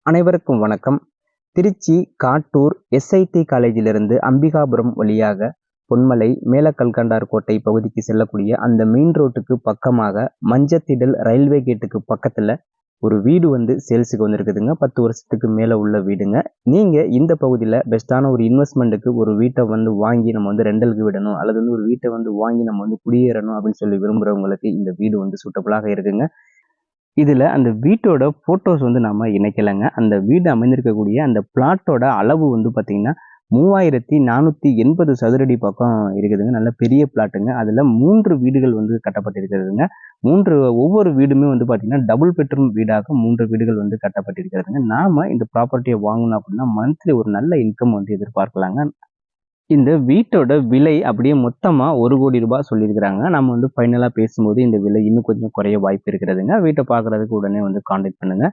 அனைவருக்கும் வணக்கம். திருச்சி காட்டூர் எஸ்ஐடி காலேஜிலிருந்து அம்பிகாபுரம் வழியாக பொன்மலை மேலக்கல்கண்டார் கோட்டை பகுதிக்கு செல்லக்கூடிய அந்த மெயின் ரோட்டுக்கு பக்கமாக மஞ்சத்திடல் ரயில்வே கேட்டுக்கு பக்கத்துல ஒரு வீடு சேல்ஸுக்கு வந்திருக்குதுங்க. 10 வருஷத்துக்கு மேல உள்ள வீடுங்க. நீங்க இந்த பகுதியில பெஸ்டான ஒரு இன்வெஸ்ட்மெண்ட்டுக்கு ஒரு வீட்டை வாங்கி நம்ம ரெண்டலுக்கு விடணும், அல்லது ஒரு வீட்டை வாங்கி நம்ம குடியேறணும் அப்படின்னு சொல்லி விரும்புறவங்களுக்கு இந்த வீடு சூட்டபிளாக இருக்குங்க. இதுல அந்த வீட்டோட போட்டோஸ் நாம இணைக்கலைங்க. அந்த வீடு அமைந்திருக்கக்கூடிய அந்த பிளாட்டோட அளவு பாத்தீங்கன்னா 3480 சதுரடி பக்கம் இருக்குதுங்க. நல்ல பெரிய பிளாட்டுங்க. அதுல 3 வீடுகள் கட்டப்பட்டிருக்கிறதுங்க. ஒவ்வொரு வீடுமே பாத்தீங்கன்னா டபுள் பெட்ரூம் வீடாக 3 வீடுகள் கட்டப்பட்டிருக்கிறதுங்க. நாம இந்த ப்ராப்பர்ட்டியை வாங்கணும் அப்படின்னா மந்த்லி ஒரு நல்ல இன்கம் எதிர்பார்க்கலாங்க. இந்த வீட்டோட விலை அப்படியே மொத்தமா 1 கோடி ரூபாய் சொல்லியிருக்கிறாங்க. நம்ம ஃபைனலா பேசும்போது இந்த விலை இன்னும் கொஞ்சம் குறைய வாய்ப்பு இருக்கிறதுங்க. வீட்டை பார்க்கறதுக்கு உடனே கான்டாக்ட் பண்ணுங்க.